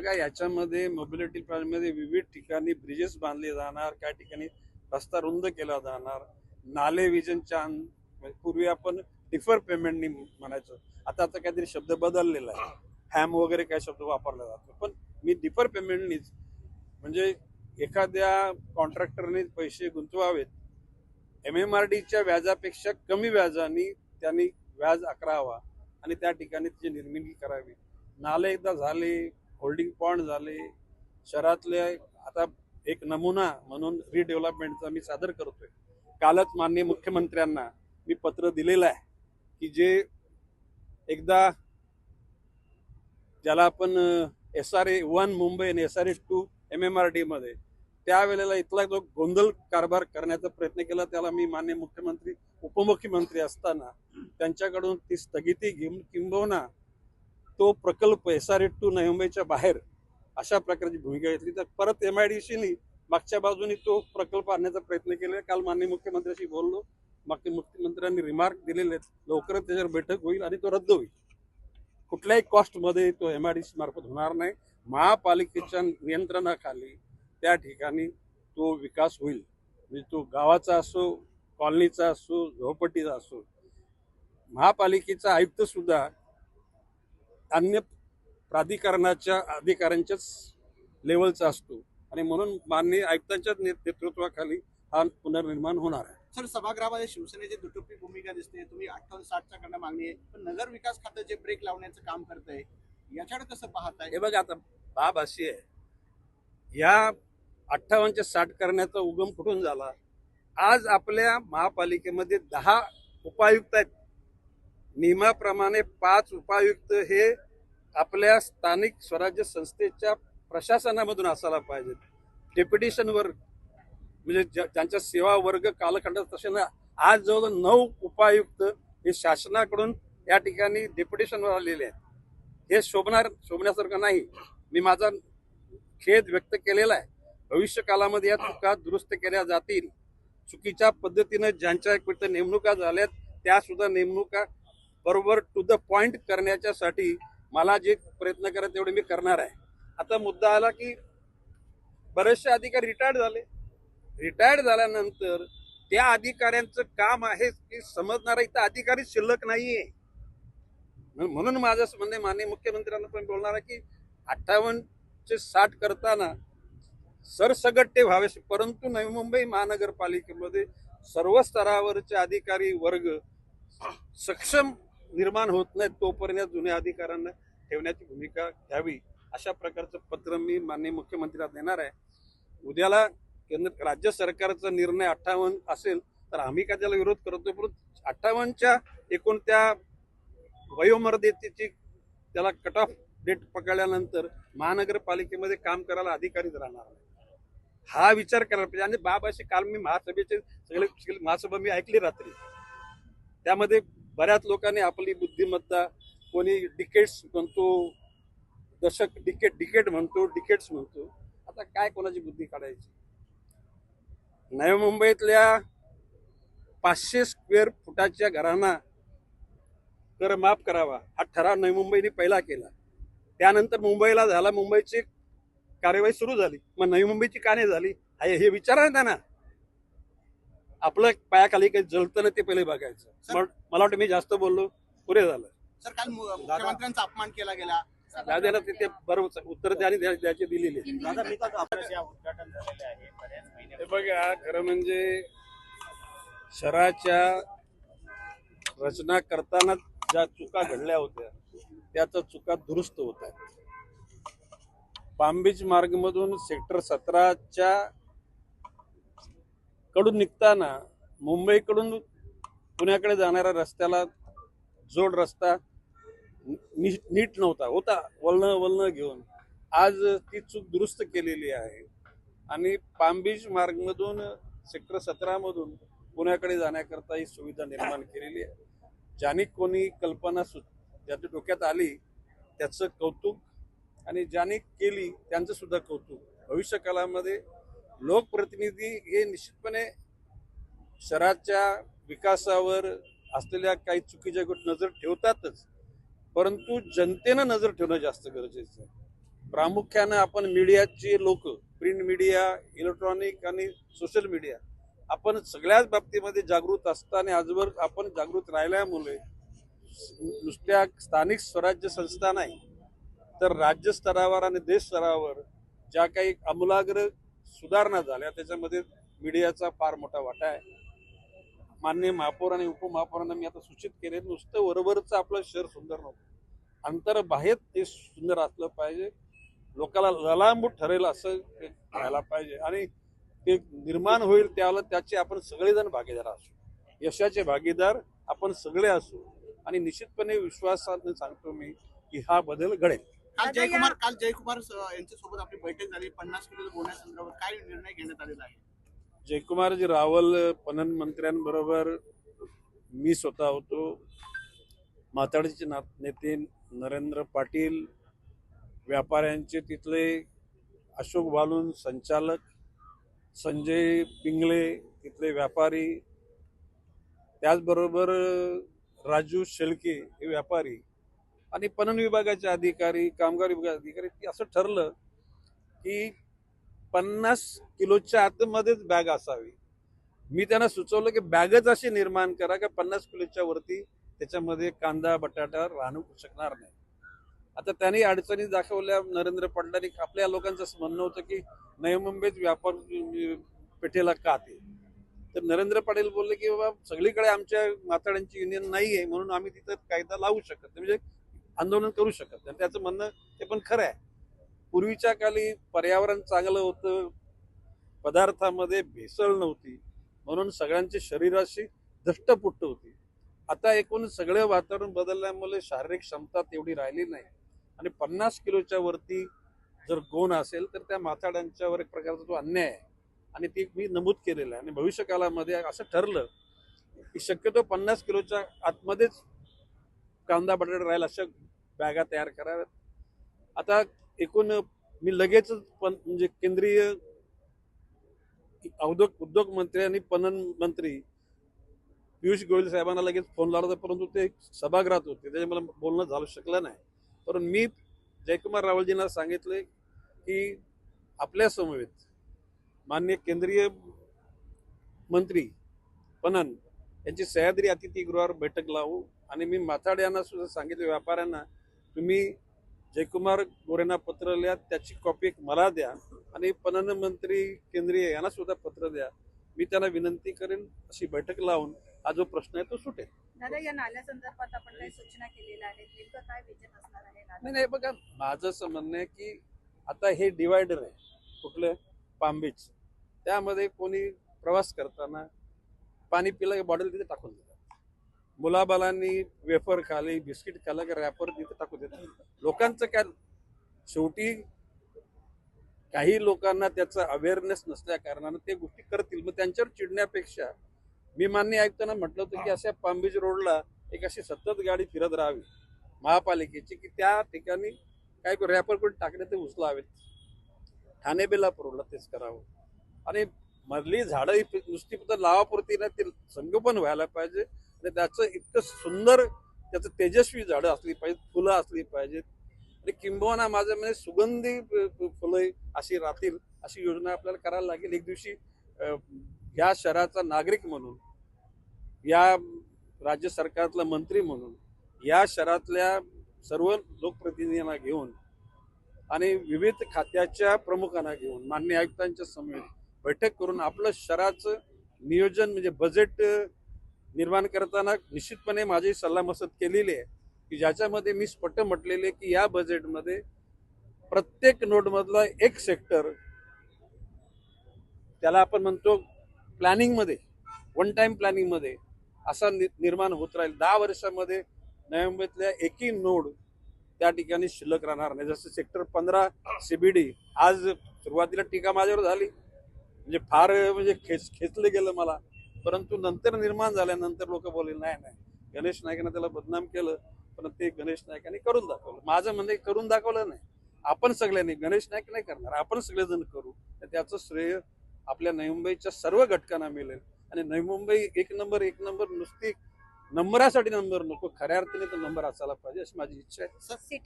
बघा, याच्यामध्ये मोबिलिटी प्लॅनमध्ये विविध ठिकाणी ब्रिजेस बांधले जाणार, काही ठिकाणी रस्ता रुंद केला जाणार, नाले विजनच्या पूर्वी आपण डिफर पेमेंटनी म्हणायचो, आता काहीतरी शब्द बदललेला आहे, हॅम वगैरे काय शब्द वापरला जातो, पण मी डिफर पेमेंटनीच म्हणजे एखाद्या कॉन्ट्रॅक्टरने पैसे गुंतवावेत, MMRDच्या व्याजापेक्षा कमी व्याजाने त्यांनी व्याज आकारावा आणि त्या ठिकाणी त्याची निर्मिती करावी. नाले एकदा झाले, होल्डिंग पॉइंट झाले, शहरातले आता एक नमुना म्हणून रिडेव्हलपमेंटचा मी सादर करतोय. कालच माननीय मुख्यमंत्र्यांना मी पत्र दिलेलं आहे की जे एकदा ज्याला आपण SRA1 मुंबई आणि SRA2 MMRD मध्ये त्यावेळेला इथला जो गोंधळ कारभार करण्याचा प्रयत्न केला, त्याला मी माननीय मुख्यमंत्री उपमुख्यमंत्री असताना त्यांच्याकडून ती स्थगिती घेऊन किंबहुना तो प्रकल्प SRA2 नवी मुंबईच्या बाहेर अशा प्रकारची भूमिका घेतली, तर परत MIDCने मागच्या बाजूने तो प्रकल्प आणण्याचा प्रयत्न केला. काल माननीय मुख्यमंत्र्यांशी बोललो, मागच्या मुख्यमंत्र्यांनी रिमार्क दिलेले आहेत, लवकरच त्याच्यावर बैठक होईल आणि तो रद्द होईल. कुठल्याही कॉस्टमध्ये तो MIDC मार्फत होणार नाही. महापालिकेच्या नियंत्रणाखाली त्या ठिकाणी तो विकास होईल. म्हणजे तो गावाचा असो, कॉलनीचा असो, झोपडपट्टीचा असो. महापालिकेचा आयुक्त सुद्धा अन्य प्राधिकरणाच्या अधिकाऱ्यांच्याच लेवलचा असतो आणि म्हणून माननीय आयुक्तांच्या नेतृत्वाखाली हा पुनर्निर्माण होणार आहे. सर, सभागृहामध्ये शिवसेनेची दुटप्पी भूमिका दिसते. तुम्ही 58-60च्या करणं मागणी आहे, पण नगर विकास खातं जे ब्रेक लावण्याचं काम करतंय याच्याकडे कसं पाहताय? हे बघा, आता बाब अशी आहे, या 58 60 करण्याचा उगम कुठून झाला? आज आपल्या महापालिकेमध्ये 10 उपायुक्त आहेत. नियमाप्रमाणे 5 उपायुक्त हे आपल्या स्थानिक स्वराज्य संस्थेच्या प्रशासनामधून असायला पाहिजेत. डेप्युटेशनवर म्हणजे ज्यांचा सेवा वर्ग कालखंडात तसे ना, आज जवळ 9 उपायुक्त हे शासनाकडून या ठिकाणी डेप्युटेशनवर आलेले आहेत. हे शोभण्यासारखं नाही. मी माझा खेद व्यक्त केलेला आहे. भविष्य काळामध्ये या चुका दुरुस्त केल्या जातील. चुकीच्या पद्धतीनं ज्यांच्या नेमणुका झाल्यात त्या सुद्धा नेमणुका बरोबर टू द पॉइंट करण्याच्यासाठी मला जे प्रयत्न करा तेवढे मी करणार आहे. आता मुद्दा आला की बरेचसे अधिकारी रिटायर्ड झाले. रिटायर्ड झाल्यानंतर त्या अधिकाऱ्यांचं काम आहे की समजणारा इथं अधिकारी शिल्लक नाहीये. म्हणून माझं म्हणणे माननीय मुख्यमंत्र्यांना पण बोलणार आहे की 58 60 करताना सरसगट ते व्हावे, परंतु नवी मुंबई महानगरपालिकेमध्ये सर्व स्तरावरचे अधिकारी वर्ग सक्षम निर्माण होत नाहीत तोपर्यंत जुन्या अधिकाऱ्यांना ठेवण्याची भूमिका घ्यावी, अशा प्रकारचं पत्र मी माननीय मुख्यमंत्र्यांना देणार आहे. उद्याला राज्य सरकारचा निर्णय 58 असेल तर आम्ही का त्याला विरोध करतो, परंतु 58च्या एकूण त्या वयोमर्यादेची त्याला कट ऑफ डेट पकडल्यानंतर महानगरपालिकेमध्ये काम करायला अधिकारीच राहणार नाही, हा विचार करायला पाहिजे. आणि बाबाशी काल मी महासभेचे सगळे महासभा मी ऐकली रात्री, त्यामध्ये बऱ्याच लोकांनी आपली बुद्धिमत्ता, कोणी डिकेट्स म्हणतो, दशक डिकेट म्हणतो, डिकेट्स म्हणतो. आता काय कोणाची बुद्धी काढायची? नवी मुंबईतल्या 500 स्क्वेअर फुटाच्या घरांना कर माफ करावा हा ठराव नवी मुंबईने पहिला केला. त्यानंतर मुंबईला झाला, मुंबईची कार्यवाही सुरू झाली. मग नवी मुंबईची का नाही झाली हे विचारा ना. आपलं पायाखाली काही जळतं ना ते पहिले बघायचं. मला वाटतं मी जास्त बोललो, पुरे झालं. सर, काल मुख्यमंत्र्यांचा अपमान केला गेला. दादाला तिथे बरोबर उत्तर द्यायची दिलेली. हे बघा, खरं म्हणजे शहराच्या रचना करताना ज्या चुका घडल्या होत्या त्याचा चुका दुरुस्त होत आहेत. पाम बीच मार्ग मधून सेक्टर 17च्या कडून निघताना मुंबईकडून पुण्याकडे जाणाऱ्या रस्त्याला जोड रस्ता नीट नव्हता, होता वळणं घेऊन. आज ती चूक दुरुस्त केलेली आहे आणि पाम बीच मार्ग मधून सेक्टर 17 मधून पुण्याकडे जाण्याकरता ही सुविधा निर्माण केलेली आहे. ज्याने कोणी कल्पना ज्याच्या डोक्यात आली त्याचं कौतुक आणि ज्याने केली त्यांचं सुद्धा कौतुक. भविष्य काळामध्ये लोकप्रतिनिधी हे निश्चितपणे शहराच्या विकासावर असलेल्या काही चुकीच्या गोष्टी नजर ठेवतातच, परंतु जनतेनं नजर ठेवणं जास्त गरजेचं आहे. प्रामुख्यानं आपण मीडियाची लोक, प्रिंट मीडिया, इलेक्ट्रॉनिक आणि सोशल मीडिया, आपण सगळ्याच बाबतीमध्ये जागृत असताना आजवर आपण जागृत राहिल्यामुळे नुसत्या स्थानिक स्वराज्य संस्था नाही तर राज्य स्तरावर आणि देश स्तरावर ज्या काही आमूलाग्र सुधारणा झाल्या त्याच्यामध्ये मीडियाचा फार मोठा वाटा आहे. माननीय महापौर आणि उपमहापौरांना मी आता सूचित केले, नुसतं वरवरचं आपलं शहर सुंदर नव्हतं, अंतर्बाहेर ते सुंदर असलं पाहिजे, लोकांना ललांबूट ठरेल असं ते राहायला पाहिजे आणि ते निर्माण होईल त्याला त्याचे आपण सगळेजण भागीदार असू, यशाचे भागीदार आपण सगळे असू आणि निश्चितपणे विश्वासाने सांगतो मी की हा बदल घडेल. काल जयकुमार यांच्यासोबत आपली बैठक झाली. 50 किलो बोनससंदर्भात काय निर्णय घेण्यात आलेला आहे? जयकुमारजी रावल पणन मंत्र्यांबरोबर मी स्वतः होतो, माथाडीचे नेते नरेंद्र पाटील, व्यापाऱ्यांचे तिथले अशोक वालून संचालक, संजय पिंगळे तिथले व्यापारी, त्याचबरोबर राजू शेळके हे व्यापारी आणि पणन विभागाचे अधिकारी, कामगार विभागाचे अधिकारी, असं ठरलं की 50 किलोच्या आतमध्येच बॅग असावी. मी त्यांना सुचवलं की बॅगच अशी निर्माण करा का 50 किलोच्या वरती त्याच्यामध्ये कांदा बटाटा राहू शकणार नाही. आता त्यांनी अडचणी दाखवल्या. नरेंद्र पाटलांनी, आपल्या लोकांचं असं म्हणणं होतं की नवी मुंबईत व्यापार पेठेला का ते, तर नरेंद्र पाटील बोलले की बाबा सगळीकडे आमच्या माथाड्यांची युनियन नाही आहे म्हणून आम्ही तिथं कायदा लावू शकत नाही, म्हणजे आंदोलन करू शकत नाही. त्याचं म्हणणं ते पण खरं आहे. पूर्वीच्या काली पर्यावरण चांगलं होतं, पदार्थामध्ये भेसळ नव्हती, म्हणून सगळ्यांची शरीराशी धष्टपुष्ट होती. आता एकूण सगळं वातावरण बदलल्यामुळे शारीरिक क्षमता तेवढी राहिली नाही आणि 50 किलोच्या वरती जर गोण असेल तर त्या माथाड्यांच्यावर एक प्रकारचा तो अन्याय आहे आणि ती मी नमूद केलेलं आहे. आणि भविष्यकालामध्ये असं ठरलं की शक्यतो 50 किलोच्या आतमध्येच कांदा बटाटा राहील अशा बॅगा तयार कराव्यात. आता एकूण मी लगेच म्हणजे केंद्रीय उद्योग मंत्री आणि पणन मंत्री पियुष गोयल साहेबांना लगेच फोन लावला होता, परंतु ते सभागृहात होते, त्याच्यामुळे मला बोलणं झालं शकलं नाही. परंतु मी जयकुमार रावलजींना सांगितले की आपल्या समवेत माननीय केंद्रीय मंत्री पणन यांची सह्याद्री अतिथीगृहावर बैठक लावू आणि मी माथाड यांना सुद्धा सांगितले, व्यापाऱ्यांना तुम्ही जयकुमार गोरेंना पत्र लिहा, त्याची कॉपी एक मला द्या आणि पणन मंत्री केंद्रीय यांना सुद्धा पत्र द्या. मी त्यांना विनंती करेन अशी बैठक लावून हा जो प्रश्न आहे तो सुटेल. दादा, या नाल्या संदर्भात आपण काही सूचना केलेल्या आहेत, नेमकं काय विजन असणार आहे? नाही बघा, माझं असं म्हणणं आहे की आता हे डिवायडर आहे कुठलं, पाम बीच, त्यामध्ये कोणी प्रवास करताना पाणी पिलं की बॉटल तिथे टाकून देतात, मुलाबालांनी वेफर खाली बिस्किट खाल्लं की रॅपर तिथे टाकून देतात. लोकांचं काय, शेवटी काही लोकांना त्याचा अवेअरनेस नसल्या कारणानं ते गोष्टी करतील. मग त्यांच्यावर चिडण्यापेक्षा मी मान्य आयुक्तांना म्हटलं होतं की अशा पाम बीच रोडला एक अशी सतत गाडी फिरत राहावी महापालिकेची की त्या ठिकाणी काय रॅपर कोणी टाकले ते उचलावेत. ठाणे बेलापूरला तेच करावं आणि मधली झाडं नुसती फक्त लावापुरती ना, ते संगोपन व्हायला पाहिजे आणि त्याचं इतकं सुंदर, त्याचं तेजस्वी झाडं असली पाहिजेत, फुलं असली पाहिजेत आणि किंबहुना माझ्या म्हणजे सुगंधी फुलं अशी राहतील अशी योजना आपल्याला करायला लागेल. एक दिवशी या शहराचा नागरिक म्हणून, या राज्य सरकारतला मंत्री म्हणून, या शहरातल्या सर्व लोकप्रतिनिधींना घेऊन आणि विविध खात्याच्या प्रमुखांना घेऊन माननीय आयुक्तांच्या समवेत बैठक करून आपलं शहराचं नियोजन म्हणजे बजेट निर्माण करताना निश्चितपणे माझी सल्लामसलत केलेली आहे की ज्याच्यामध्ये मी स्पष्ट म्हटलेले की या बजेटमध्ये प्रत्येक नोडमधला एक सेक्टर, त्याला आपण म्हणतो प्लॅनिंगमध्ये, वन टाइम प्लॅनिंगमध्ये असा निर्माण होत राहील. 10 वर्षामध्ये नवी मुंबईतल्या एकही नोड त्या ठिकाणी शिल्लक राहणार नाही. जसं सेक्टर 15 CBD, आज सुरुवातीला टीका माझ्यावर झाली, म्हणजे फार म्हणजे खेचलं गेलं मला, परंतु नंतर निर्माण झाल्यानंतर लोक बोलले नाही गणेश नाईकांना त्याला बदनाम केलं, पण ते गणेश नाईकांनी करून दाखवलं. माझं म्हणणं करून दाखवलं नाही, आपण सगळ्यांनी, गणेश नाईक नाही करणार, आपण सगळेजण करू. त्याचं श्रेय आपल्या नवी मुंबईच्या सर्व घटकांना मिळेल आणि नवी मुंबई एक नंबर नुसती नंबरासाठी नंबर नको, खऱ्या अर्थाने तो नंबर असायला पाहिजे अशी माझी इच्छा आहे.